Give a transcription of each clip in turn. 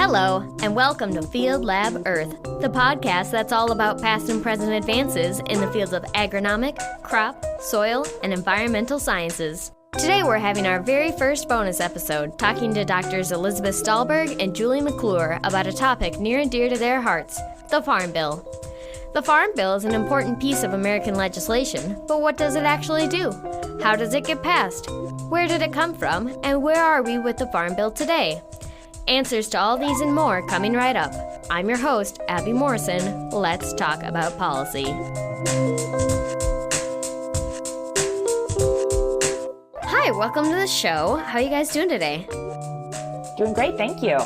Hello, and welcome to Field Lab Earth, the podcast that's all about past and present advances in the fields of agronomic, crop, soil, and environmental sciences. Today we're having our very first bonus episode, talking to Drs. Elizabeth Stulberg and Julie McClure about a topic near and dear to their hearts, the Farm Bill. The Farm Bill is an important piece of American legislation, but what does it actually do? How does it get passed? Where did it come from, and where are we with the Farm Bill today? Answers to all these and more coming right up. I'm your host, Abby Morrison. Let's talk about policy. Hi, welcome to the show. How are you guys doing today? Doing great, thank you.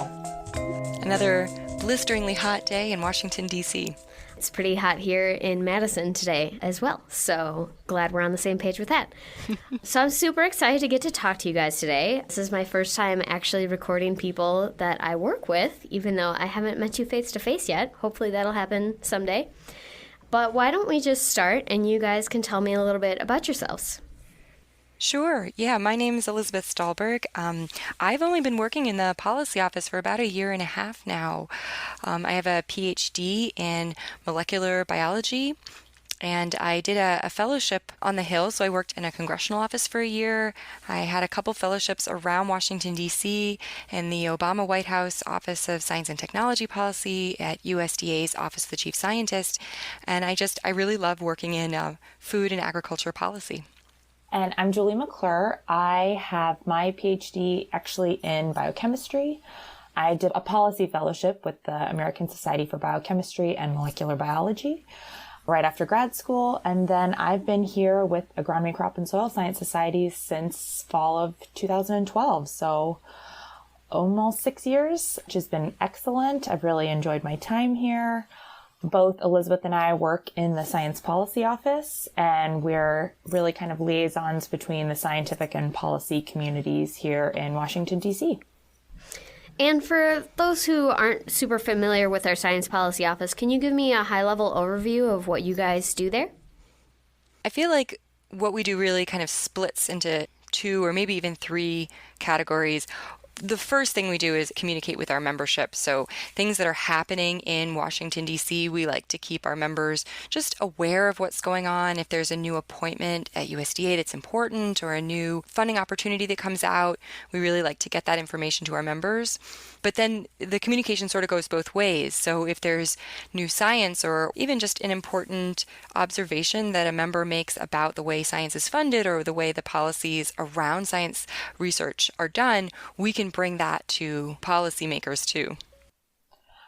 Another blisteringly hot day in Washington, D.C. It's pretty hot here in Madison today as well, so glad we're on the same page with that. So I'm super excited to get to talk to you guys today. This is my first time actually recording people that I work with, even though I haven't met you face-to-face yet. Hopefully that'll happen someday. But why don't we just start, and you guys can tell me a little bit about yourselves. Sure. Yeah, my name is Elizabeth Stulberg. I've only been working in the policy office for about a year and a half now. I have a PhD in molecular biology, and I did a fellowship on the Hill, so I worked in a congressional office for a year. I had a couple fellowships around Washington, D.C., in the Obama White House Office of Science and Technology Policy, at USDA's Office of the Chief Scientist, and I really love working in food and agriculture policy. And I'm Julie McClure. I have my PhD actually in biochemistry. I did a policy fellowship with the American Society for Biochemistry and Molecular Biology right after grad school. And then I've been here with Agronomy, Crop, and Soil Science Societies since fall of 2012. So almost 6 years, which has been excellent. I've really enjoyed my time here. Both Elizabeth and I work in the Science Policy Office, and we're really kind of liaisons between the scientific and policy communities here in Washington, D.C. And for those who aren't super familiar with our Science Policy Office, can you give me a high-level overview of what you guys do there? I feel like what we do really kind of splits into two or maybe even three categories. The first thing we do is communicate with our membership. So things that are happening in Washington, D.C., we like to keep our members just aware of what's going on. If there's a new appointment at USDA that's important or a new funding opportunity that comes out, we really like to get that information to our members. But then the communication sort of goes both ways. So if there's new science or even just an important observation that a member makes about the way science is funded or the way the policies around science research are done, we can bring that to policymakers too.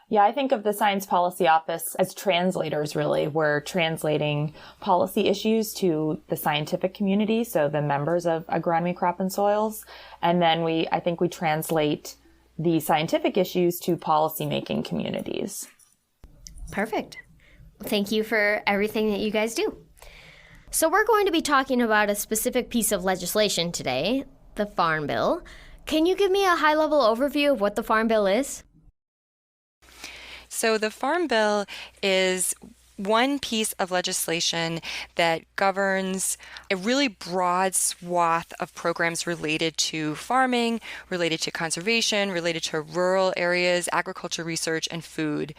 Yeah, I think of the Science Policy Office as translators, really. We're translating policy issues to the scientific community, so the members of Agronomy, Crop, and Soils. And then I think we translate the scientific issues to policymaking communities. Perfect. Thank you for everything that you guys do. So we're going to be talking about a specific piece of legislation today, the Farm Bill. Can you give me a high-level overview of what the Farm Bill is? So the Farm Bill is one piece of legislation that governs a really broad swath of programs related to farming, related to conservation, related to rural areas, agriculture research, and food.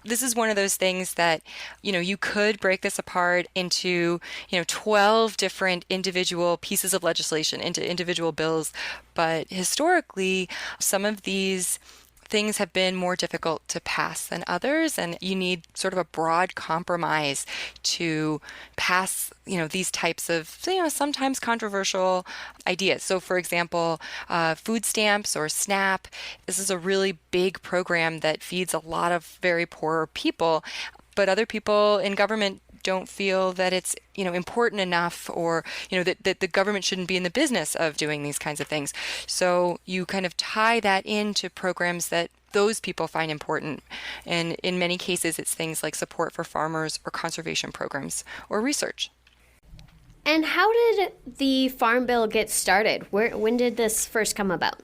This is one of those things that, you could break this apart into, 12 different individual pieces of legislation, into individual bills. But historically, some of these things have been more difficult to pass than others, and you need sort of a broad compromise to pass, these types of, sometimes controversial ideas. So, for example, food stamps or SNAP, this is a really big program that feeds a lot of very poor people, but other people in government don't feel that it's important enough, or that the government shouldn't be in the business of doing these kinds of things. So you kind of tie that into programs that those people find important, and in many cases it's things like support for farmers or conservation programs or research. And how did the Farm Bill get started? When did this first come about?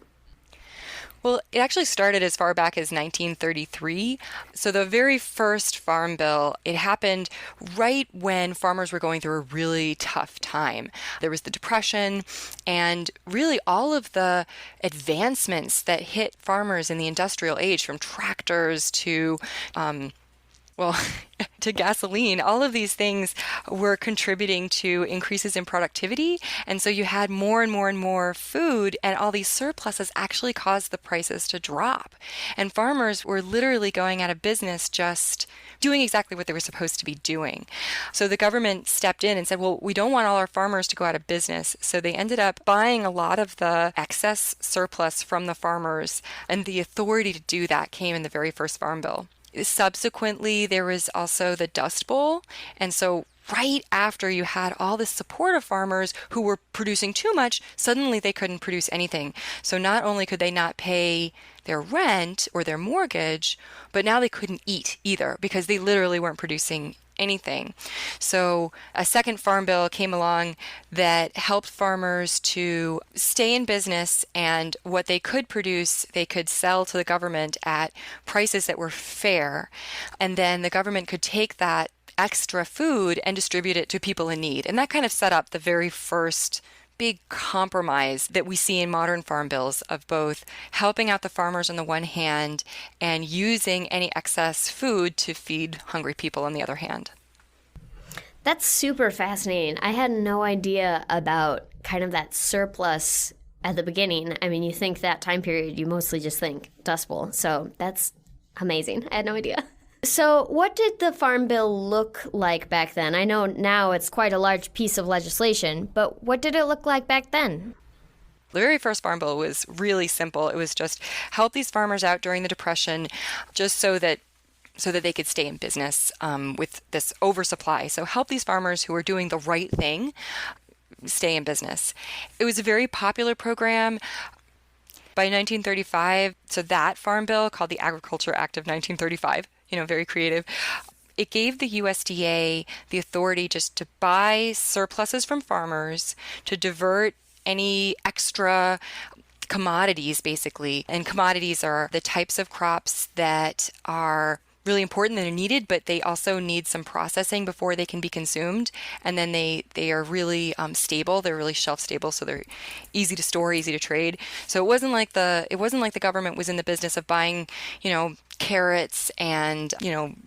Well, it actually started as far back as 1933. So the very first Farm Bill, it happened right when farmers were going through a really tough time. There was the Depression, and really all of the advancements that hit farmers in the industrial age, from tractors to to gasoline, all of these things were contributing to increases in productivity. And so you had more and more and more food, and all these surpluses actually caused the prices to drop. And farmers were literally going out of business, just doing exactly what they were supposed to be doing. So the government stepped in and said, well, we don't want all our farmers to go out of business. So they ended up buying a lot of the excess surplus from the farmers, and the authority to do that came in the very first Farm Bill. Subsequently, there was also the Dust Bowl. And so right after you had all this support of farmers who were producing too much, suddenly they couldn't produce anything. So not only could they not pay their rent or their mortgage, but now they couldn't eat either because they literally weren't producing anything. So a second Farm Bill came along that helped farmers to stay in business, and what they could produce, they could sell to the government at prices that were fair. And then the government could take that extra food and distribute it to people in need. And that kind of set up the very first big compromise that we see in modern farm bills, of both helping out the farmers on the one hand and using any excess food to feed hungry people on the other hand. That's super fascinating. I had no idea about kind of that surplus at the beginning. I mean, you think that time period, you mostly just think Dust Bowl. So that's amazing. I had no idea. So what did the Farm Bill look like back then? I know now it's quite a large piece of legislation, but what did it look like back then? The very first Farm Bill was really simple. It was just help these farmers out during the Depression, just so that they could stay in business with this oversupply. So help these farmers who are doing the right thing stay in business. It was a very popular program. By 1935, so that Farm Bill, called the Agriculture Act of 1935, very creative, it gave the USDA the authority just to buy surpluses from farmers, to divert any extra commodities, basically. And commodities are the types of crops that are really important, that are needed, but they also need some processing before they can be consumed. And then they are really stable. They're really shelf stable, so they're easy to store, easy to trade. So it wasn't like the government was in the business of buying, carrots and,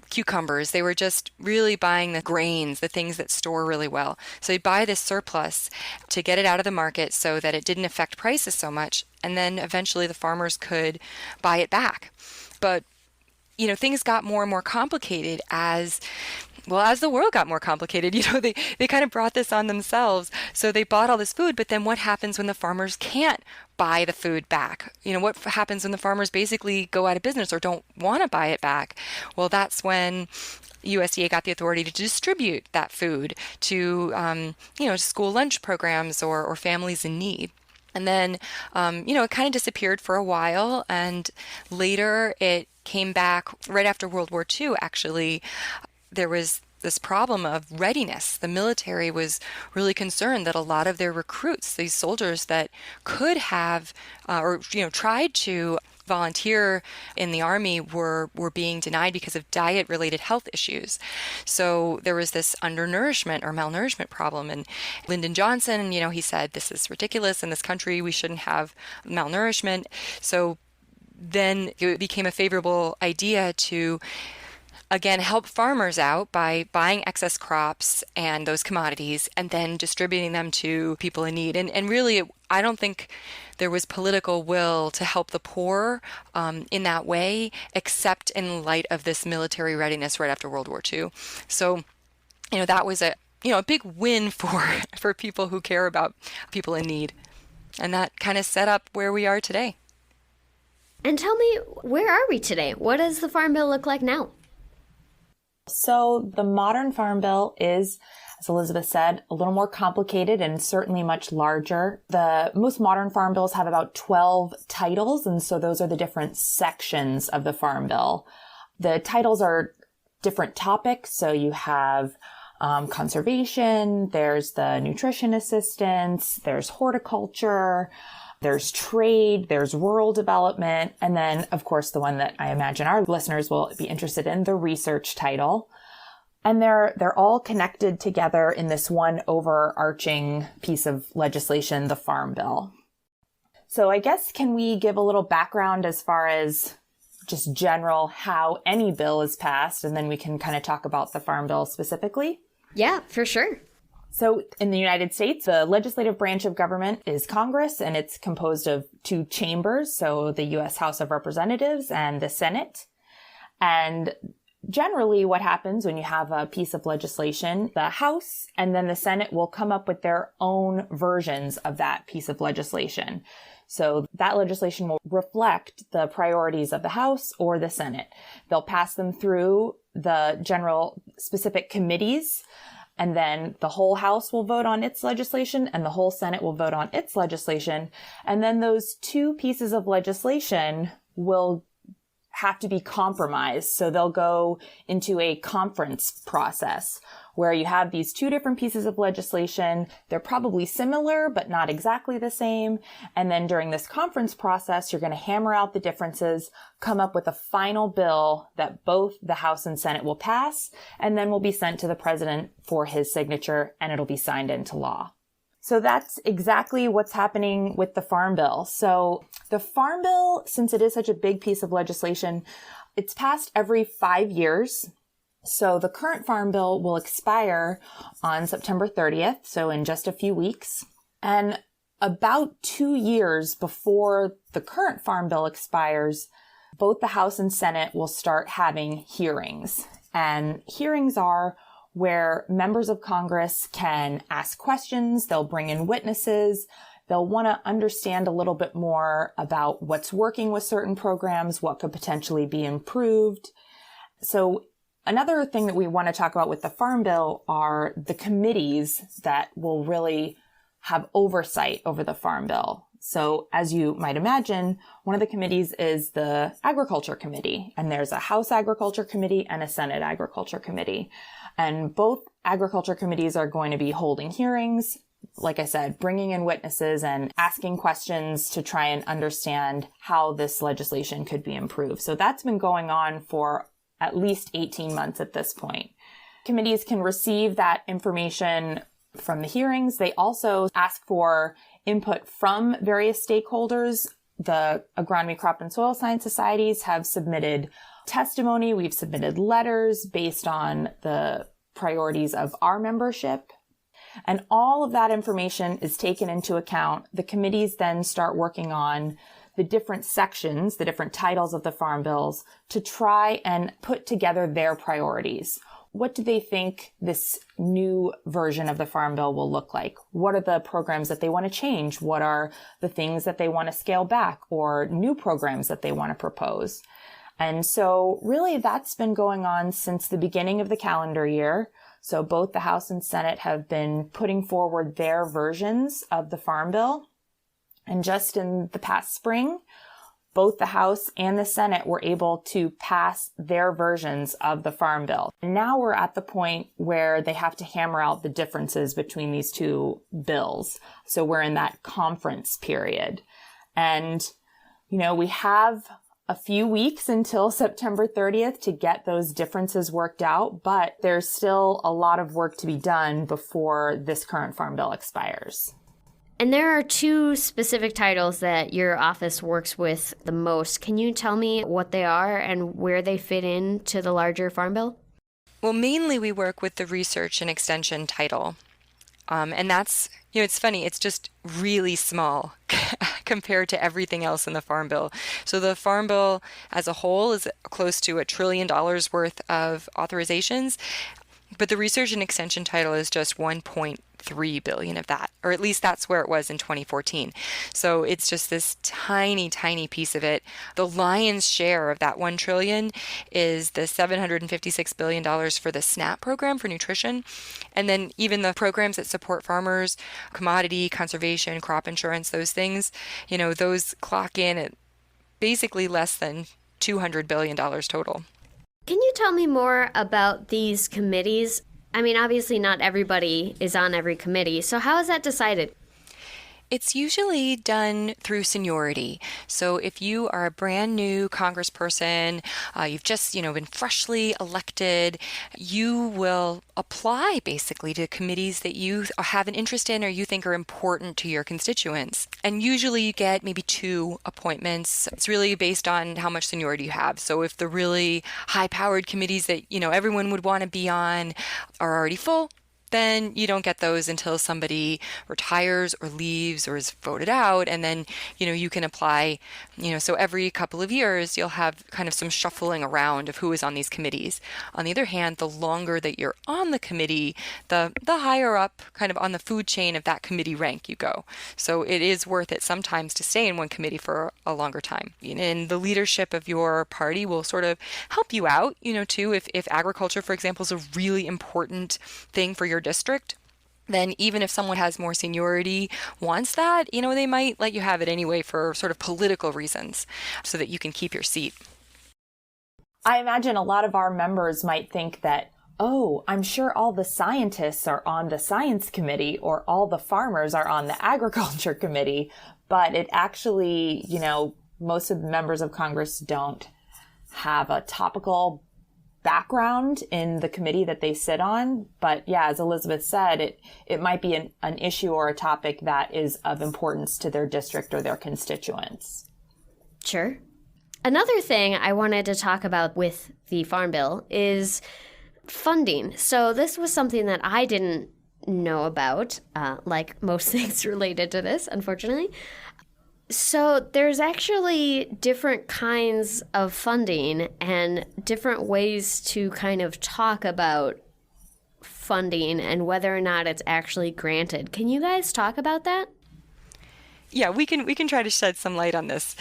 cucumbers. They were just really buying the grains, the things that store really well. So they'd buy this surplus to get it out of the market so that it didn't affect prices so much. And then eventually the farmers could buy it back. But things got more and more complicated as the world got more complicated. They kind of brought this on themselves. So they bought all this food, but then what happens when the farmers can't buy the food back? What happens when the farmers basically go out of business or don't want to buy it back? Well, that's when USDA got the authority to distribute that food to, school lunch programs or families in need. And then, it kind of disappeared for a while, and later it came back right after World War II, actually. There was this problem of readiness. The military was really concerned that a lot of their recruits, these soldiers that could have tried to volunteer in the Army, were being denied because of diet-related health issues. So there was this undernourishment or malnourishment problem. And Lyndon Johnson, he said, this is ridiculous in this country. We shouldn't have malnourishment. So then it became a favorable idea to, again, help farmers out by buying excess crops and those commodities and then distributing them to people in need. And really, I don't think there was political will to help the poor in that way, except in light of this military readiness right after World War II. So, that was a big win for people who care about people in need. And that kind of set up where we are today. And tell me, where are we today? What does the Farm Bill look like now? So the modern Farm Bill is, as Elizabeth said, a little more complicated and certainly much larger. The most modern Farm Bills have about 12 titles, and so those are the different sections of the Farm Bill. The titles are different topics, so you have conservation, there's the nutrition assistance, there's horticulture, There's trade, there's rural development, and then, of course, the one that I imagine our listeners will be interested in, the research title. And they're all connected together in this one overarching piece of legislation, the Farm Bill. So I guess, can we give a little background as far as just general how any bill is passed, and then we can kind of talk about the Farm Bill specifically? Yeah, for sure. So in the United States, the legislative branch of government is Congress, and it's composed of two chambers, so the U.S. House of Representatives and the Senate. And generally what happens when you have a piece of legislation, the House and then the Senate will come up with their own versions of that piece of legislation. So that legislation will reflect the priorities of the House or the Senate. They'll pass them through the general specific committees, and then the whole House will vote on its legislation and the whole Senate will vote on its legislation. And then those two pieces of legislation will have to be compromised. So they'll go into a conference process where you have these two different pieces of legislation. They're probably similar, but not exactly the same. And then during this conference process, you're going to hammer out the differences, come up with a final bill that both the House and Senate will pass, and then will be sent to the president for his signature, and it'll be signed into law. So that's exactly what's happening with the Farm Bill. So the Farm Bill, since it is such a big piece of legislation, it's passed every 5 years. So the current Farm Bill will expire on September 30th, so in just a few weeks. And about 2 years before the current Farm Bill expires, both the House and Senate will start having hearings. And hearings are where members of Congress can ask questions, they'll bring in witnesses, they'll want to understand a little bit more about what's working with certain programs, what could potentially be improved. So another thing that we want to talk about with the Farm Bill are the committees that will really have oversight over the Farm Bill. So as you might imagine, one of the committees is the Agriculture Committee, and there's a House Agriculture Committee and a Senate Agriculture Committee. And both agriculture committees are going to be holding hearings, like I said, bringing in witnesses and asking questions to try and understand how this legislation could be improved. So that's been going on for at least 18 months at this point. Committees can receive that information from the hearings. They also ask for input from various stakeholders. The Agronomy, Crop, and Soil Science Societies have submitted testimony. We've submitted letters based on the priorities of our membership. And all of that information is taken into account. The committees then start working on the different sections, the different titles of the farm bills, to try and put together their priorities. What do they think this new version of the Farm Bill will look like? What are the programs that they want to change? What are the things that they want to scale back, or new programs that they want to propose? And so really that's been going on since the beginning of the calendar year. So both the House and Senate have been putting forward their versions of the Farm Bill. And just in the past spring, both the House and the Senate were able to pass their versions of the Farm Bill. And now we're at the point where they have to hammer out the differences between these two bills. So we're in that conference period. And, we have a few weeks until September 30th to get those differences worked out, but there's still a lot of work to be done before this current Farm Bill expires. And there are two specific titles that your office works with the most. Can you tell me what they are and where they fit into the larger Farm Bill? Well, mainly we work with the research and extension title. And that's, it's funny, it's just really small compared to everything else in the Farm Bill. So the Farm Bill as a whole is close to $1 trillion worth of authorizations, but the research and extension title is just 1.3 billion of that, or at least that's where it was in 2014. So it's just this tiny, tiny piece of it. The lion's share of that 1 trillion is the $756 billion for the SNAP program for nutrition. And then even the programs that support farmers, commodity, conservation, crop insurance, those things, those clock in at basically less than $200 billion total. Can you tell me more about these committees? I mean, obviously not everybody is on every committee, so how is that decided? It's usually done through seniority. So if you are a brand new congressperson, you've just, been freshly elected, you will apply basically to committees that you have an interest in or you think are important to your constituents. And usually you get maybe 2 appointments. It's really based on how much seniority you have. So if the really high-powered committees that, everyone would want to be on are already full, then you don't get those until somebody retires or leaves or is voted out. And then, you can apply, so every couple of years, you'll have kind of some shuffling around of who is on these committees. On the other hand, the longer that you're on the committee, the higher up kind of on the food chain of that committee rank you go. So it is worth it sometimes to stay in one committee for a longer time. And the leadership of your party will sort of help you out, too. If agriculture, for example, is a really important thing for your district, then even if someone has more seniority wants that, they might let you have it anyway for sort of political reasons so that you can keep your seat. I imagine a lot of our members might think that, oh, I'm sure all the scientists are on the science committee or all the farmers are on the agriculture committee, but it actually, most of the members of Congress don't have a topical background in the committee that they sit on. But yeah, as Elizabeth said, it might be an issue or a topic that is of importance to their district or their constituents. Sure. Another thing I wanted to talk about with the Farm Bill is funding. So this was something that I didn't know about, like most things related to this, unfortunately. So there's actually different kinds of funding and different ways to kind of talk about funding and whether or not it's actually granted. Can you guys talk about that? Yeah, we can try to shed some light on this.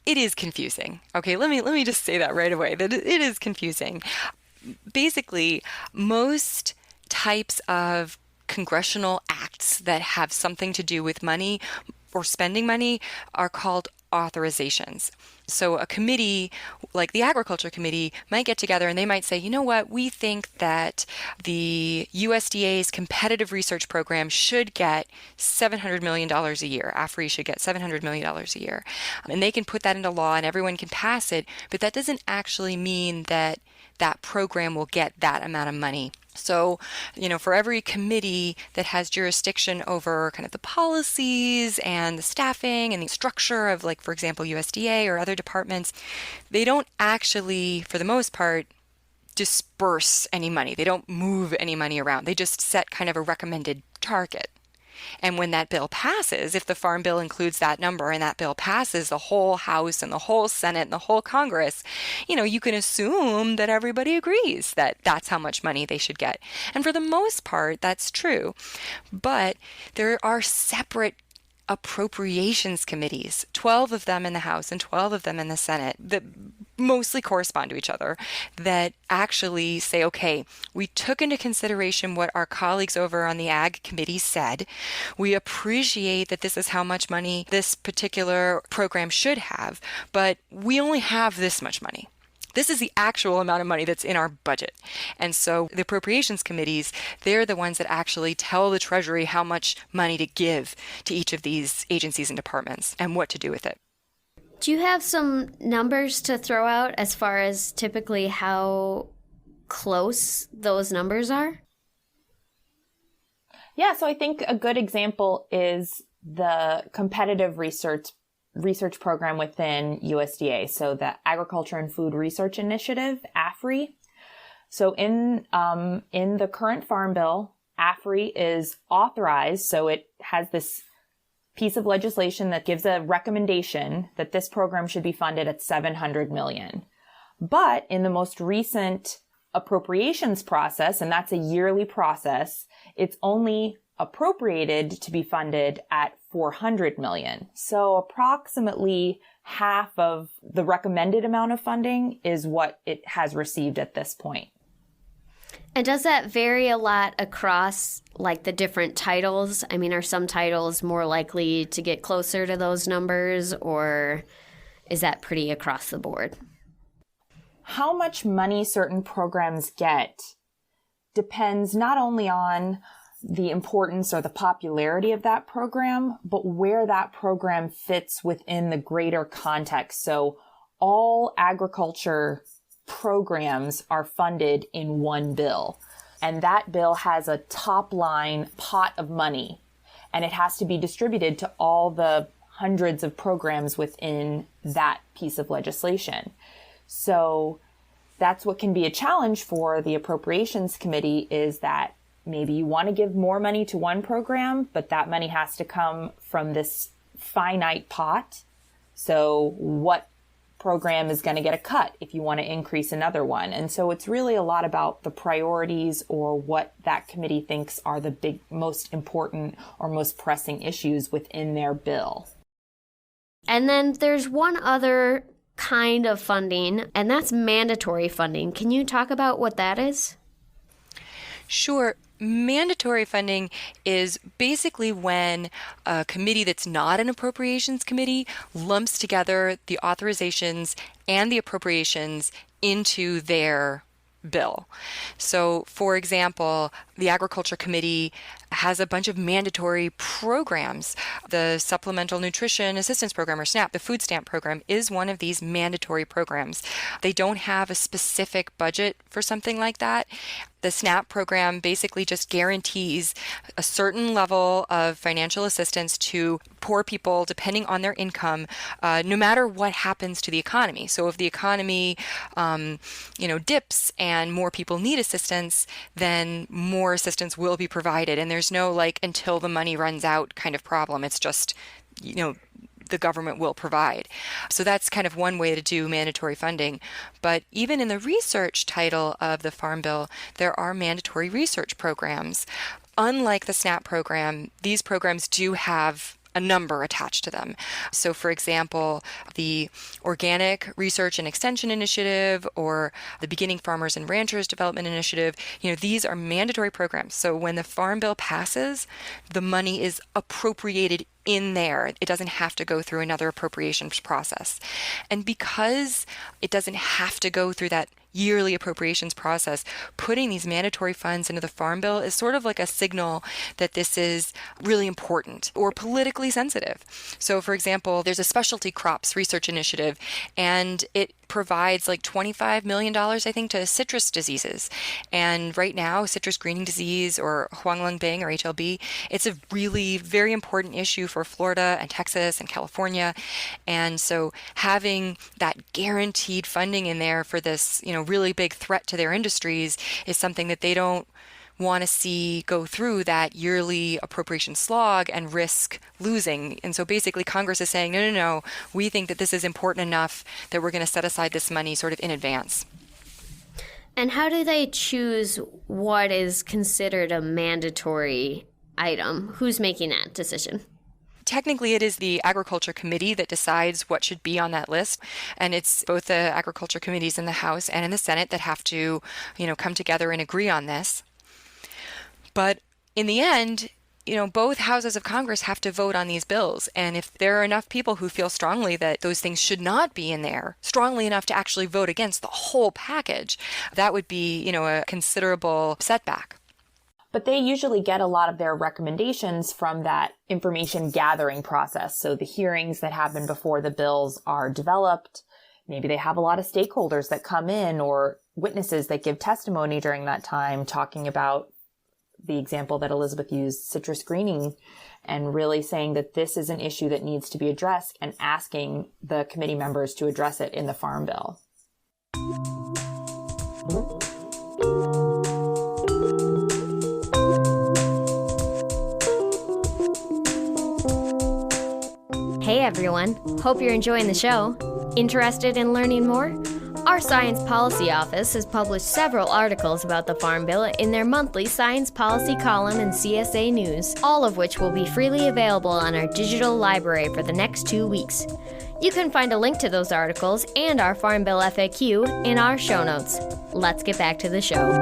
It is confusing. Okay, let me just say that right away, that it is confusing. Basically, most types of congressional acts that have something to do with money or spending money are called authorizations. So a committee like the Agriculture Committee might get together and they might say, you know what, we think that the USDA's competitive research program should get $700 million a year. AFRI should get $700 million a year. And they can put that into law and everyone can pass it, but that doesn't actually mean that that program will get that amount of money. So, for every committee that has jurisdiction over kind of the policies and the staffing and the structure of, like, for example, USDA or other departments, they don't actually, for the most part, disperse any money. They don't move any money around. They just set kind of a recommended target. And when that bill passes, if the Farm Bill includes that number and that bill passes the whole House and the whole Senate and the whole Congress, you can assume that everybody agrees that that's how much money they should get. And for the most part, that's true. But there are separate appropriations committees, 12 of them in the House and 12 of them in the Senate, that mostly correspond to each other, that actually say, okay, we took into consideration what our colleagues over on the Ag Committee said. We appreciate that this is how much money this particular program should have, but we only have this much money. This is the actual amount of money that's in our budget. And so the appropriations committees, they're the ones that actually tell the Treasury how much money to give to each of these agencies and departments and what to do with it. Do you have some numbers to throw out as far as typically how close those numbers are? Yeah, so I think a good example is the competitive research program within USDA. So the Agriculture and Food Research Initiative, AFRI. So in the current Farm Bill, AFRI is authorized. So it has this piece of legislation that gives a recommendation that this program should be funded at $700 million. But in the most recent appropriations process, and that's a yearly process, it's only appropriated to be funded at $400 million. So approximately half of the recommended amount of funding is what it has received at this point. And does that vary a lot across, like, the different titles? I mean, are some titles more likely to get closer to those numbers, or is that pretty across the board? How much money certain programs get depends not only on the importance or the popularity of that program, but where that program fits within the greater context. So all agriculture programs are funded in one bill, and that bill has a top line pot of money, and it has to be distributed to all the hundreds of programs within that piece of legislation. So that's what can be a challenge for the Appropriations Committee, is that maybe you want to give more money to one program, but that money has to come from this finite pot. So what program is going to get a cut if you want to increase another one? And so it's really a lot about the priorities or what that committee thinks are the big, most important or most pressing issues within their bill. And then there's one other kind of funding, and that's mandatory funding. Can you talk about what that is? Sure. Mandatory funding is basically when a committee that's not an appropriations committee lumps together the authorizations and the appropriations into their bill. So, for example, the Agriculture Committee has a bunch of mandatory programs. The Supplemental Nutrition Assistance Program, or SNAP, the food stamp program, is one of these mandatory programs. They don't have a specific budget for something like that. The SNAP program basically just guarantees a certain level of financial assistance to poor people depending on their income, no matter what happens to the economy. So if the economy, dips and more people need assistance, then more assistance will be provided. And there's no until the money runs out kind of problem. It's just, the government will provide. So that's kind of one way to do mandatory funding. But even in the research title of the Farm Bill, there are mandatory research programs. Unlike the SNAP program, these programs do have a number attached to them. So, for example, the Organic Research and Extension Initiative or the Beginning Farmers and Ranchers Development Initiative, these are mandatory programs. So when the Farm Bill passes, the money is appropriated in there. It doesn't have to go through another appropriations process. And because it doesn't have to go through that yearly appropriations process, putting these mandatory funds into the Farm Bill is sort of like a signal that this is really important or politically sensitive. So, for example, there's a specialty crops research initiative, and it provides $25 million, I think, to citrus diseases. And right now, citrus greening disease, or Huanglongbing, or HLB, it's a really very important issue for Florida and Texas and California. And so having that guaranteed funding in there for this, really big threat to their industries is something that they don't want to see go through that yearly appropriation slog and risk losing. And so basically Congress is saying, no, we think that this is important enough that we're going to set aside this money sort of in advance. And how do they choose what is considered a mandatory item? Who's making that decision? Technically, it is the Agriculture Committee that decides what should be on that list. And it's both the Agriculture Committees in the House and in the Senate that have to, come together and agree on this. But in the end, both houses of Congress have to vote on these bills. And if there are enough people who feel strongly that those things should not be in there, strongly enough to actually vote against the whole package, that would be, a considerable setback. But they usually get a lot of their recommendations from that information gathering process. So the hearings that happen before the bills are developed, maybe they have a lot of stakeholders that come in or witnesses that give testimony during that time talking about the example that Elizabeth used, citrus greening, and really saying that this is an issue that needs to be addressed and asking the committee members to address it in the Farm Bill. Hey everyone, hope you're enjoying the show. Interested in learning more? Our Science Policy Office has published several articles about the Farm Bill in their monthly Science Policy column in CSA News, all of which will be freely available on our digital library for the next 2 weeks. You can find a link to those articles and our Farm Bill FAQ in our show notes. Let's get back to the show.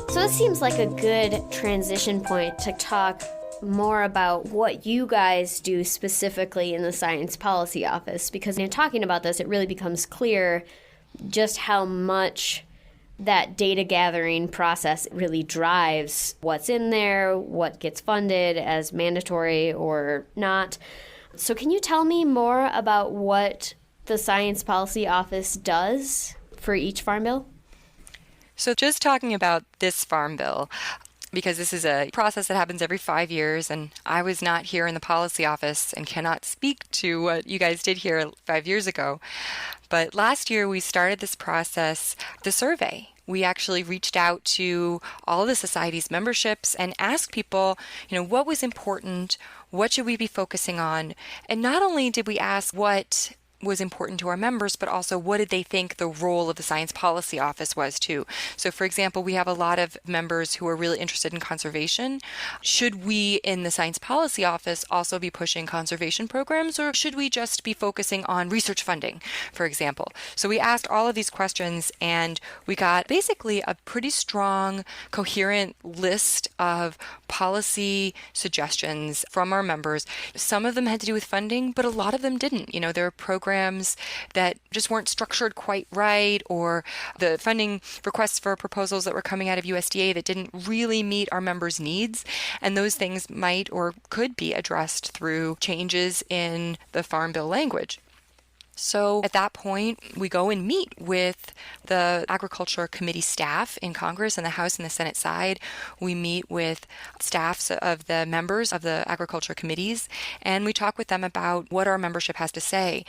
So it seems like a good transition point to talk more about what you guys do specifically in the Science Policy Office, because in talking about this, it really becomes clear just how much that data gathering process really drives what's in there, what gets funded as mandatory or not. So can you tell me more about what the Science Policy Office does for each Farm Bill? So just talking about this Farm Bill, because this is a process that happens every 5 years, and I was not here in the policy office and cannot speak to what you guys did here 5 years ago. But last year we started this process, the survey. We actually reached out to all the society's memberships and asked people, what was important, what should we be focusing on? And not only did we ask what was important to our members, but also what did they think the role of the Science Policy Office was too. So for example, we have a lot of members who are really interested in conservation. Should we in the Science Policy Office also be pushing conservation programs, or should we just be focusing on research funding, for example? So we asked all of these questions and we got basically a pretty strong, coherent list of policy suggestions from our members. Some of them had to do with funding, but a lot of them didn't. There are programs that just weren't structured quite right, or the funding requests for proposals that were coming out of USDA that didn't really meet our members' needs. And those things might or could be addressed through changes in the Farm Bill language. So at that point, we go and meet with the Agriculture Committee staff in Congress and the House and the Senate side. We meet with staffs of the members of the Agriculture Committees, and we talk with them about what our membership has to say.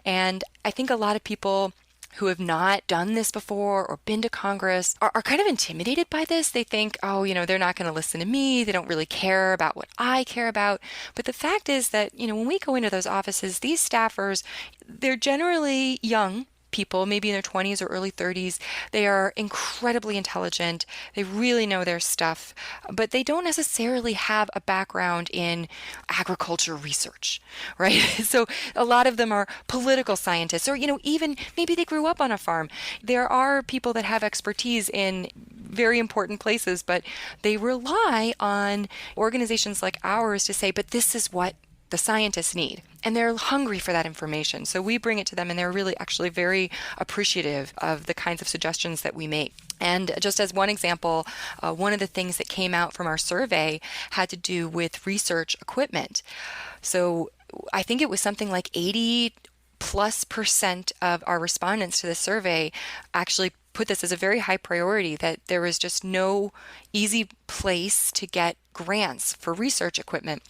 And I think a lot of people who have not done this before or been to Congress are kind of intimidated by this. They think, they're not going to listen to me. They don't really care about what I care about. But the fact is that, when we go into those offices, these staffers, they're generally young people, maybe in their 20s or early 30s. They are incredibly intelligent. They really know their stuff, but they don't necessarily have a background in agriculture research, right? So a lot of them are political scientists, or, even maybe they grew up on a farm. There are people that have expertise in very important places, but they rely on organizations like ours to say, but this is what the scientists need. And they're hungry for that information. So we bring it to them, and they're really actually very appreciative of the kinds of suggestions that we make. And just as one example, one of the things that came out from our survey had to do with research equipment. So I think it was something like 80+% of our respondents to the survey actually put this as a very high priority, that there was just no easy place to get grants for research equipment.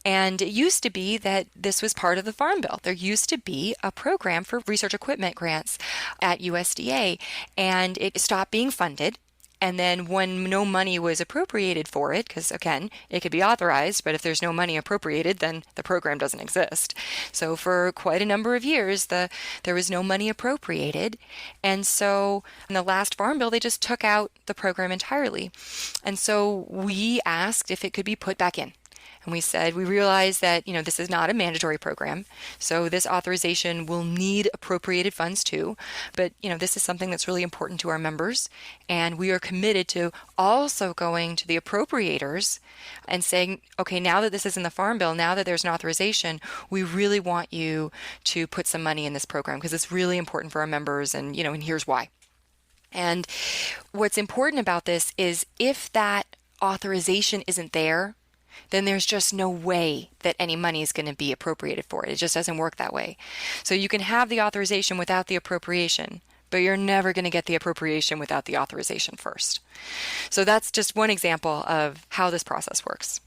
And it used to be that this was part of the Farm Bill. There used to be a program for research equipment grants at USDA, and it stopped being funded. And then when no money was appropriated for it, because again, it could be authorized, but if there's no money appropriated, then the program doesn't exist. So for quite a number of years, there was no money appropriated. And so in the last Farm Bill, they just took out the program entirely. And so we asked if it could be put back in. And we said, we realize that, this is not a mandatory program. So this authorization will need appropriated funds too. But, this is something that's really important to our members. And we are committed to also going to the appropriators and saying, okay, now that this is in the Farm Bill, now that there's an authorization, we really want you to put some money in this program because it's really important for our members. And, and here's why. And what's important about this is if that authorization isn't there, then there's just no way that any money is going to be appropriated for it. It just doesn't work that way. So you can have the authorization without the appropriation, but you're never going to get the appropriation without the authorization first. So that's just one example of how this process works.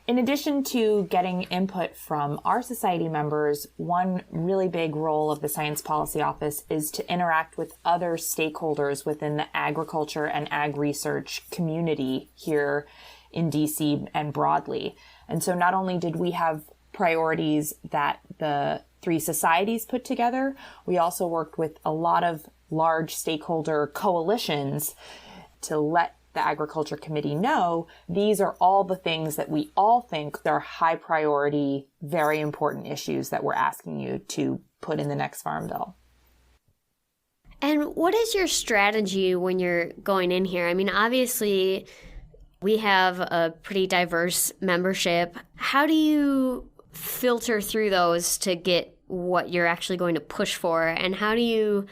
In addition to getting input from our society members, one really big role of the Science Policy Office is to interact with other stakeholders within the agriculture and ag research community here in DC and broadly. And so not only did we have priorities that the three societies put together, we also worked with a lot of large stakeholder coalitions to let the Agriculture Committee know these are all the things that we all think are high priority, very important issues that we're asking you to put in the next Farm Bill. And what is your strategy when you're going in here? I mean, obviously, we have a pretty diverse membership. How do you filter through those to get what you're actually going to push for? And how do you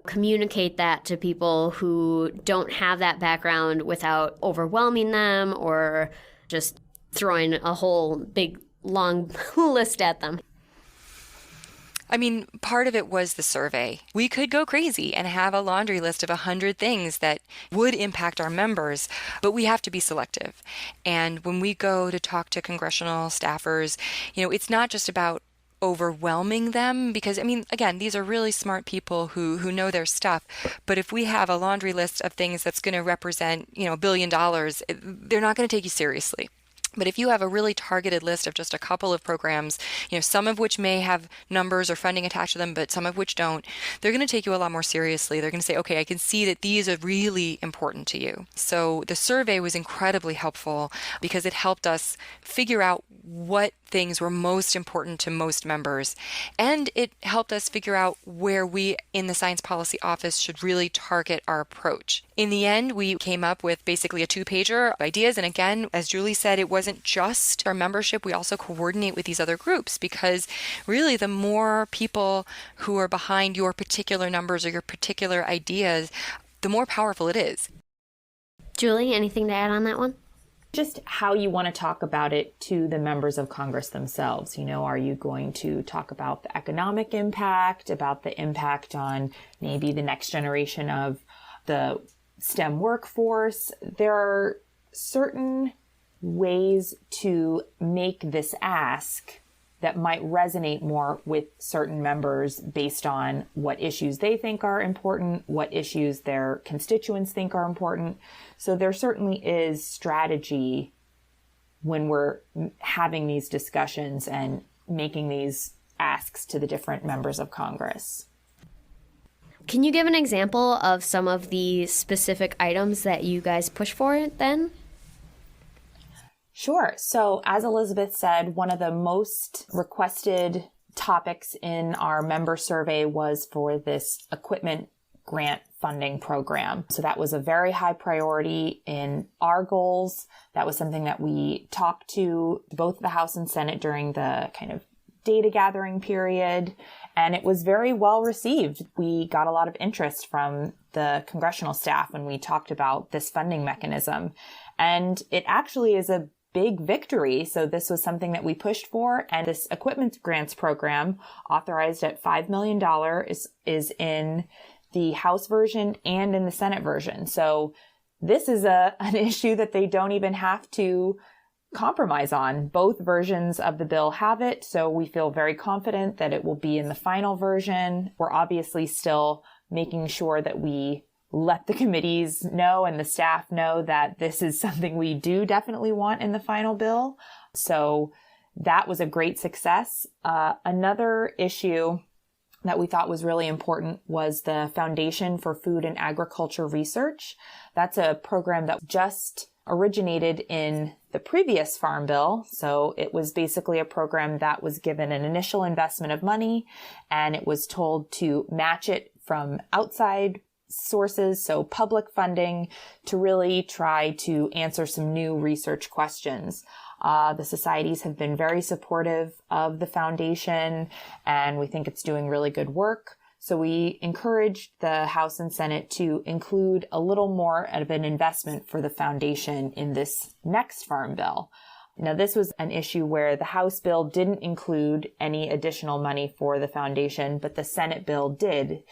communicate that to people who don't have that background without overwhelming them or just throwing a whole big long list at them? I mean, part of it was the survey. We could go crazy and have a laundry list of 100 things that would impact our members, but we have to be selective. And when we go to talk to congressional staffers, it's not just about overwhelming them because, again, these are really smart people who know their stuff. But if we have a laundry list of things that's going to represent, $1 billion, they're not going to take you seriously. But if you have a really targeted list of just a couple of programs, some of which may have numbers or funding attached to them, but some of which don't, they're going to take you a lot more seriously. They're going to say, okay, I can see that these are really important to you. So the survey was incredibly helpful because it helped us figure out what things were most important to most members. And it helped us figure out where we in the Science Policy Office should really target our approach. In the end, we came up with basically a 2-pager of ideas. And again, as Julie said, it wasn't just our membership. We also coordinate with these other groups because really the more people who are behind your particular numbers or your particular ideas, the more powerful it is. Julie, anything to add on that one? Just how you want to talk about it to the members of Congress themselves. Are you going to talk about the economic impact, about the impact on maybe the next generation of the STEM workforce? There are certain ways to make this ask that might resonate more with certain members based on what issues they think are important, what issues their constituents think are important. So there certainly is strategy when we're having these discussions and making these asks to the different members of Congress. Can you give an example of some of the specific items that you guys push for then? Sure. So as Elizabeth said, one of the most requested topics in our member survey was for this equipment grant funding program. So that was a very high priority in our goals. That was something that we talked to both the House and Senate during the kind of data gathering period, and it was very well received. We got a lot of interest from the congressional staff when we talked about this funding mechanism, and it actually is a big victory. So this was something that we pushed for, and this equipment grants program authorized at $5 million is in the House version and in the Senate version. So this is an issue that they don't even have to compromise on. Both versions of the bill have it, so we feel very confident that it will be in the final version. We're obviously still making sure that we let the committees know and the staff know that this is something we do definitely want in the final bill. So that was a great success. Another issue that we thought was really important was the Foundation for Food and Agriculture Research. That's a program that just originated in the previous Farm Bill. So it was basically a program that was given an initial investment of money, and it was told to match it from outside sources, so public funding, to really try to answer some new research questions. The societies have been very supportive of the foundation, and we think it's doing really good work. So we encouraged the House and Senate to include a little more of an investment for the foundation in this next Farm Bill. Now, this was an issue where the House bill didn't include any additional money for the foundation, but the Senate bill did.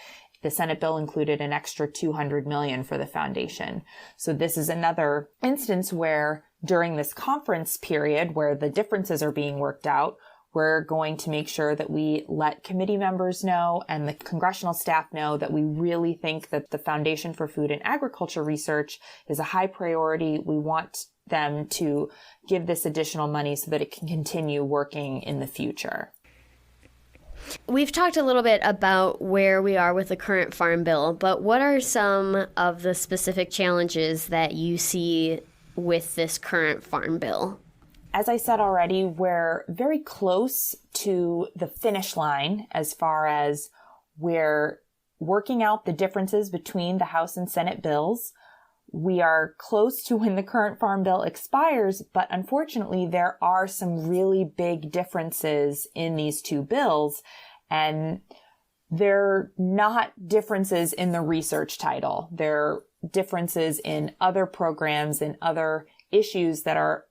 The Senate bill included an extra $200 million for the foundation. So this is another instance where during this conference period where the differences are being worked out, we're going to make sure that we let committee members know and the congressional staff know that we really think that the Foundation for Food and Agriculture Research is a high priority. We want them to give this additional money so that it can continue working in the future. We've talked a little bit about where we are with the current Farm Bill, but what are some of the specific challenges that you see with this current Farm Bill? As I said already, we're very close to the finish line as far as we're working out the differences between the House and Senate bills. We are close to when the current Farm Bill expires, but unfortunately there are some really big differences in these two bills. And they're not differences in the research title. They're differences in other programs and other issues that are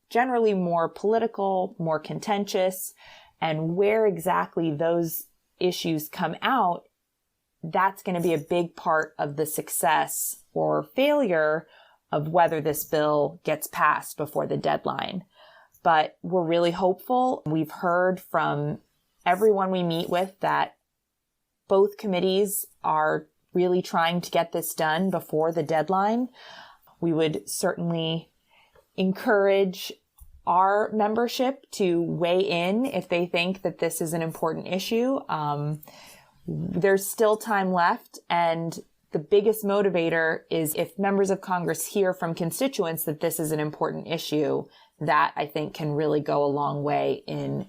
generally more political, more contentious, and where exactly those issues come out, that's going to be a big part of the success or failure of whether this bill gets passed before the deadline. But we're really hopeful. We've heard from everyone we meet with that both committees are really trying to get this done before the deadline. We would certainly encourage our membership to weigh in if they think that this is an important issue. There's still time left, and the biggest motivator is if members of Congress hear from constituents that this is an important issue, that I think can really go a long way in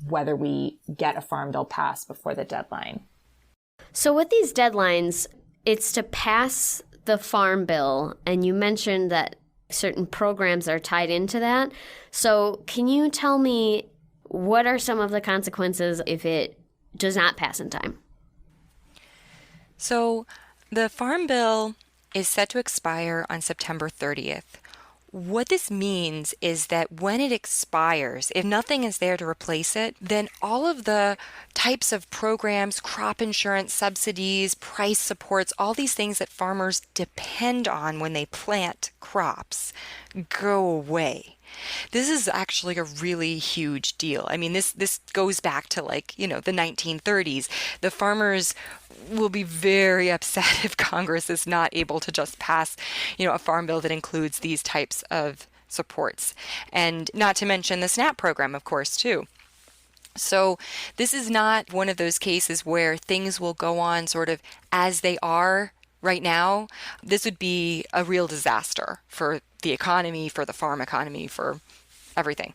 whether we get a farm bill passed before the deadline. So with these deadlines, it's to pass the farm bill, and you mentioned that certain programs are tied into that. So can you tell me what are some of the consequences if it does not pass in time? So the Farm Bill is set to expire on September 30th. What this means is that when it expires, if nothing is there to replace it, then all of the types of programs, crop insurance subsidies, price supports, all these things that farmers depend on when they plant crops go away. This is actually a really huge deal. I mean, this goes back to the 1930s. The farmers will be very upset if Congress is not able to just pass, a farm bill that includes these types of supports. And not to mention the SNAP program, of course, too. So this is not one of those cases where things will go on sort of as they are right now. This would be a real disaster for the economy, for the farm economy, for everything.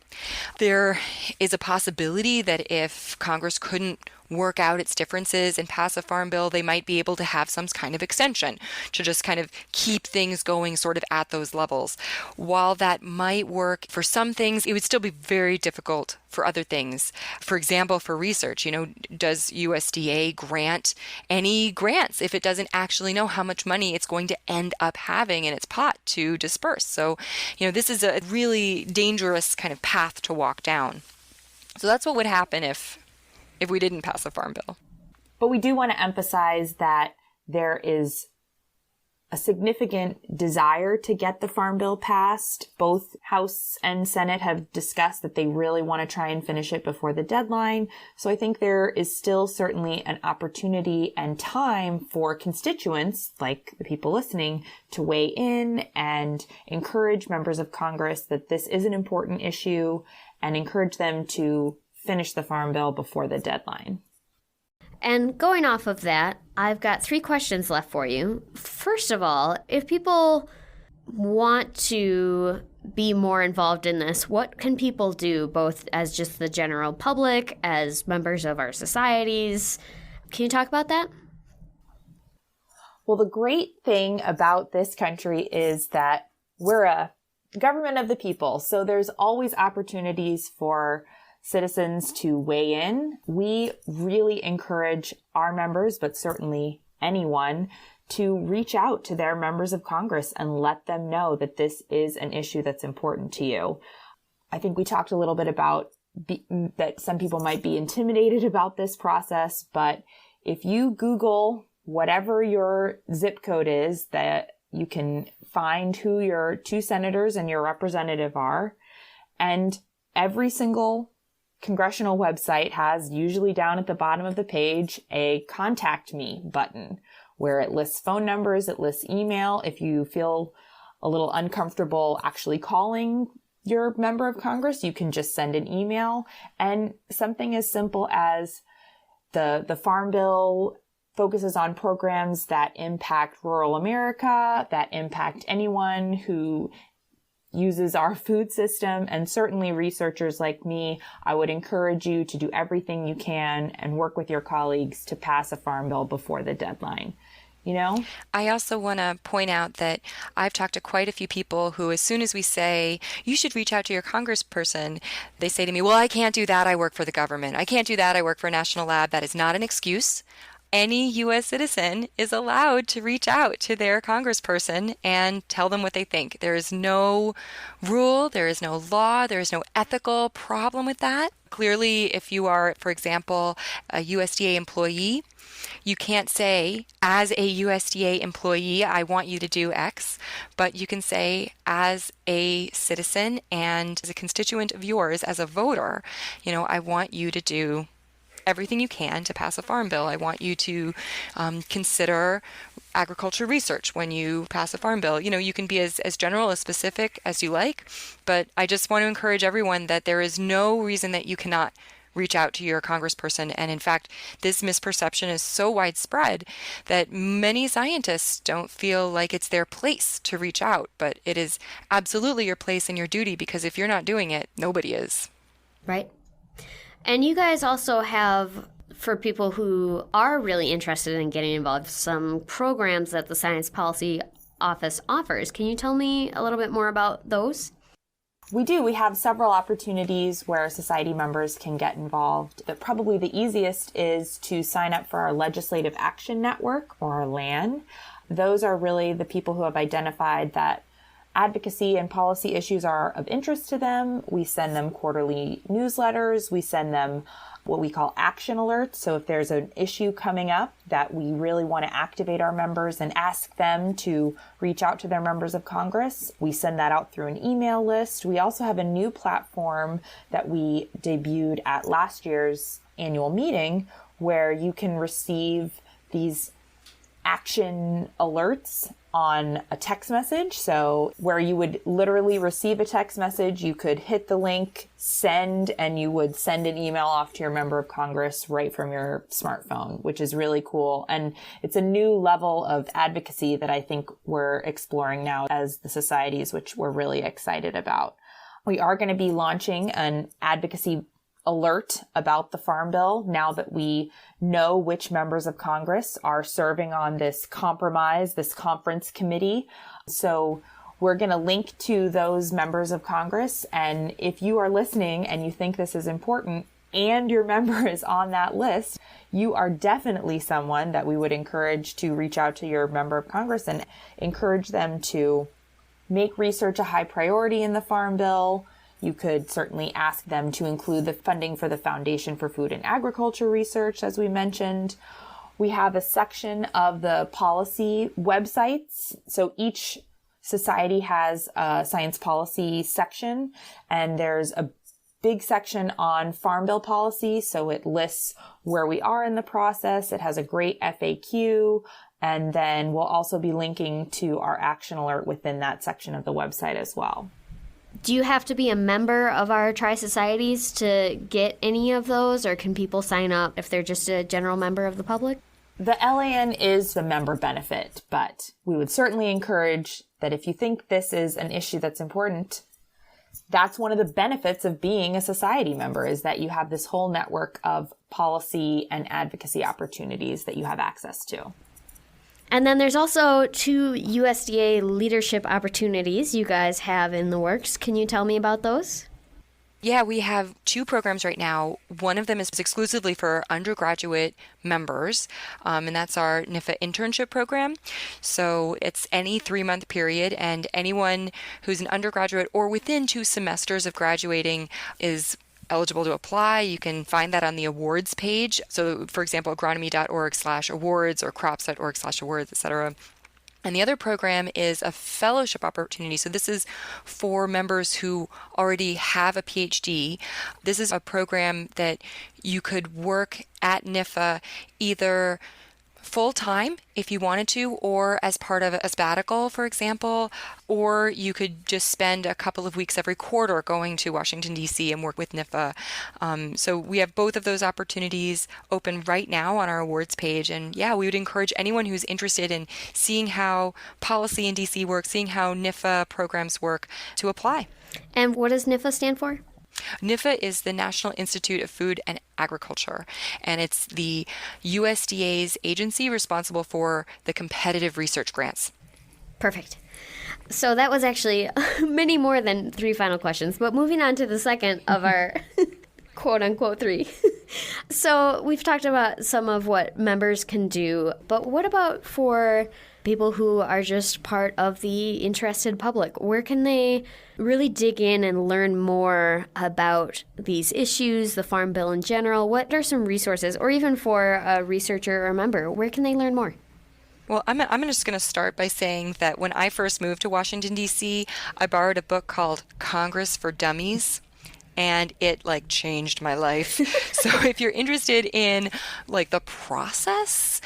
There is a possibility that if Congress couldn't work out its differences and pass a farm bill, they might be able to have some kind of extension to just kind of keep things going sort of at those levels. While that might work for some things, it would still be very difficult for other things. For example, for research, does USDA grant any grants if it doesn't actually know how much money it's going to end up having in its pot to disperse? So, this is a really dangerous kind of path to walk down. So that's what would happen if we didn't pass a farm bill. But we do want to emphasize that there is a significant desire to get the farm bill passed. Both House and Senate have discussed that they really want to try and finish it before the deadline. So I think there is still certainly an opportunity and time for constituents, like the people listening, to weigh in and encourage members of Congress that this is an important issue and encourage them to finish the farm bill before the deadline. And going off of that, I've got 3 questions left for you. First of all, if people want to be more involved in this, what can people do, both as just the general public, as members of our societies? Can you talk about that? Well, the great thing about this country is that we're a government of the people. So there's always opportunities for citizens to weigh in. We really encourage our members, but certainly anyone, to reach out to their members of Congress and let them know that this is an issue that's important to you. I think we talked a little bit about that some people might be intimidated about this process, but if you Google whatever your zip code is, that you can find who your 2 senators and your representative are, and every single congressional website has, usually down at the bottom of the page, a contact me button where it lists phone numbers, it lists email. If you feel a little uncomfortable actually calling your member of Congress, you can just send an email. And something as simple as the Farm Bill focuses on programs that impact rural America, that impact anyone who uses our food system, and certainly researchers like me. I would encourage you to do everything you can and work with your colleagues to pass a farm bill before the deadline. you know? I also want to point out that I've talked to quite a few people who, as soon as we say, you should reach out to your congressperson, they say to me, well, I can't do that. I work for the government. I can't do that. I work for a national lab. That is not an excuse. Any U.S. citizen is allowed to reach out to their congressperson and tell them what they think. There is no rule, there is no law, there is no ethical problem with that. Clearly, if you are, for example, a USDA employee, you can't say, as a USDA employee, I want you to do X, but you can say, as a citizen and as a constituent of yours, as a voter, I want you to do everything you can to pass a farm bill. I want you to consider agriculture research when you pass a farm bill. You can be as general, as specific as you like, but I just want to encourage everyone that there is no reason that you cannot reach out to your congressperson. And in fact, this misperception is so widespread that many scientists don't feel like it's their place to reach out, but it is absolutely your place and your duty, because if you're not doing it, nobody is. Right. And you guys also have, for people who are really interested in getting involved, some programs that the Science Policy Office offers. Can you tell me a little bit more about those? We do. We have several opportunities where society members can get involved. But probably the easiest is to sign up for our Legislative Action Network, or our LAN. Those are really the people who have identified that advocacy and policy issues are of interest to them. We send them quarterly newsletters. We send them what we call action alerts. So if there's an issue coming up that we really want to activate our members and ask them to reach out to their members of Congress, we send that out through an email list. We also have a new platform that we debuted at last year's annual meeting, where you can receive these action alerts on a text message. So where you would literally receive a text message, you could hit the link, send, and you would send an email off to your member of Congress right from your smartphone, which is really cool. And it's a new level of advocacy that I think we're exploring now as the societies, which we're really excited about. We are going to be launching an advocacy alert about the Farm Bill now that we know which members of Congress are serving on this conference committee. So we're going to link to those members of Congress. And if you are listening and you think this is important and your member is on that list, you are definitely someone that we would encourage to reach out to your member of Congress and encourage them to make research a high priority in the Farm Bill. You could certainly ask them to include the funding for the Foundation for Food and Agriculture Research, as we mentioned. We have a section of the policy websites. So each society has a science policy section, and there's a big section on Farm Bill policy. So it lists where we are in the process. It has a great FAQ. And then we'll also be linking to our action alert within that section of the website as well. Do you have to be a member of our tri-societies to get any of those, or can people sign up if they're just a general member of the public? The LAN is the member benefit, but we would certainly encourage that if you think this is an issue that's important, that's one of the benefits of being a society member, is that you have this whole network of policy and advocacy opportunities that you have access to. And then there's also 2 USDA leadership opportunities you guys have in the works. Can you tell me about those? Yeah, we have 2 programs right now. One of them is exclusively for undergraduate members, and that's our NIFA Internship program. So it's any 3-month period, and anyone who's an undergraduate or within 2 semesters of graduating is eligible to apply. You can find that on the awards page. So, for example, agronomy.org/awards or crops.org/awards, etc. And the other program is a fellowship opportunity. So this is for members who already have a PhD. This is a program that you could work at NIFA either full-time if you wanted to, or as part of a sabbatical, for example, or you could just spend a couple of weeks every quarter going to Washington, D.C. and work with NIFA. So we have both of those opportunities open right now on our awards page. And yeah, we would encourage anyone who's interested in seeing how policy in D.C. works, seeing how NIFA programs work, to apply. And what does NIFA stand for? NIFA is the National Institute of Food and Agriculture, and it's the USDA's agency responsible for the competitive research grants. Perfect. So that was actually many more than 3 final questions, but moving on to the second of our quote-unquote 3. So we've talked about some of what members can do, but what about for people who are just part of the interested public? Where can they really dig in and learn more about these issues, the Farm Bill in general? What are some resources, or even for a researcher or a member, where can they learn more? Well, I'm just going to start by saying that when I first moved to Washington, D.C., I borrowed a book called Congress for Dummies, and it changed my life. So if you're interested in the process,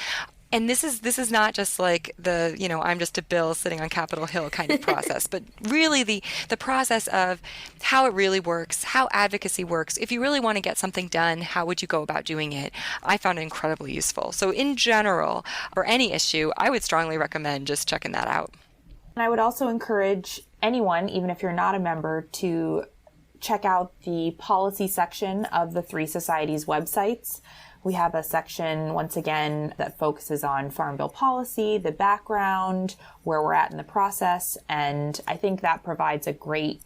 and this is not just I'm just a bill sitting on Capitol Hill kind of process, but really the process of how it really works, how advocacy works. If you really want to get something done, how would you go about doing it? I found it incredibly useful. So in general, for any issue, I would strongly recommend just checking that out. And I would also encourage anyone, even if you're not a member, to check out the policy section of the 3 societies' websites. We have a section, once again, that focuses on Farm Bill policy, the background, where we're at in the process, and I think that provides a great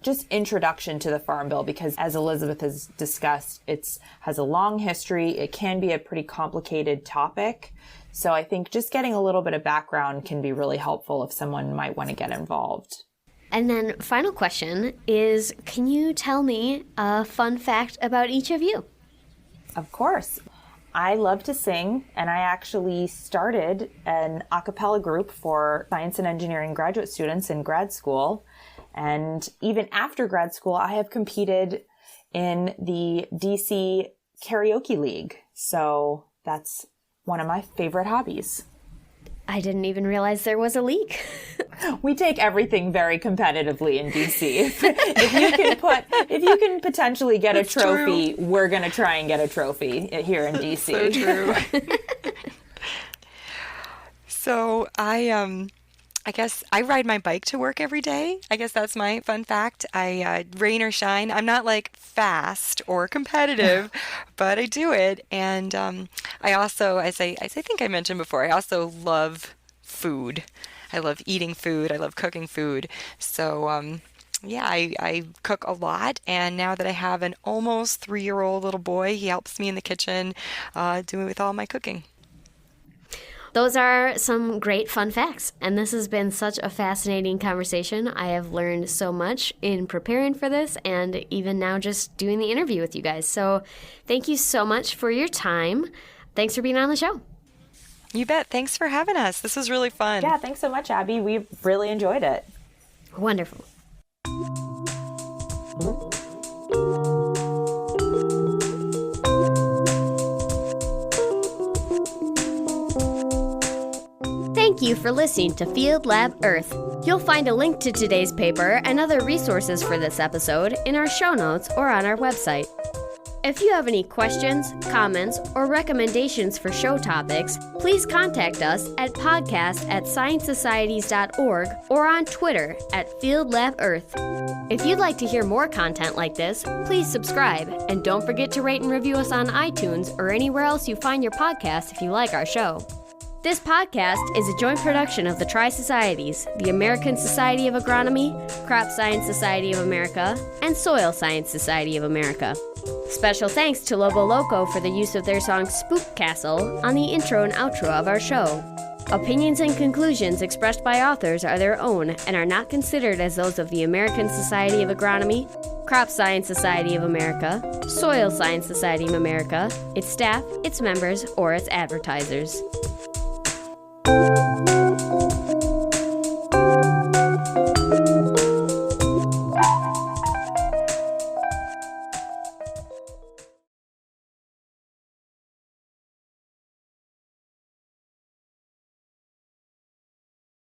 just introduction to the Farm Bill because, as Elizabeth has discussed, it has a long history. It can be a pretty complicated topic. So I think just getting a little bit of background can be really helpful if someone might want to get involved. And then final question is, can you tell me a fun fact about each of you? Of course. I love to sing, and I actually started an a cappella group for science and engineering graduate students in grad school. And even after grad school, I have competed in the DC Karaoke League. So that's one of my favorite hobbies. I didn't even realize there was a league. We take everything very competitively in DC. If you can potentially get a trophy, we're going to try and get a trophy here in DC. So true. So I guess I ride my bike to work every day. I guess that's my fun fact. I rain or shine. I'm not fast or competitive, but I do it. And I also, as I think I mentioned before, I also love food. I love eating food. I love cooking food. So I cook a lot. And now that I have an almost 3-year-old little boy, he helps me in the kitchen doing with all my cooking. Those are some great fun facts, and this has been such a fascinating conversation. I have learned so much in preparing for this and even now just doing the interview with you guys. So thank you so much for your time. Thanks for being on the show. You bet. Thanks for having us. This was really fun. Yeah, thanks so much, Abby. We really enjoyed it. Wonderful. Thank you for listening to Field Lab Earth. You'll find a link to today's paper and other resources for this episode in our show notes or on our website. If you have any questions, comments, or recommendations for show topics, please contact us at podcast@sciencesocieties.org or on Twitter @FieldLabEarth. If you'd like to hear more content like this, please subscribe, and don't forget to rate and review us on iTunes or anywhere else you find your podcast if you like our show. This podcast is a joint production of the Tri-Societies, the American Society of Agronomy, Crop Science Society of America, and Soil Science Society of America. Special thanks to Lobo Loco for the use of their song Spook Castle on the intro and outro of our show. Opinions and conclusions expressed by authors are their own and are not considered as those of the American Society of Agronomy, Crop Science Society of America, Soil Science Society of America, its staff, its members, or its advertisers.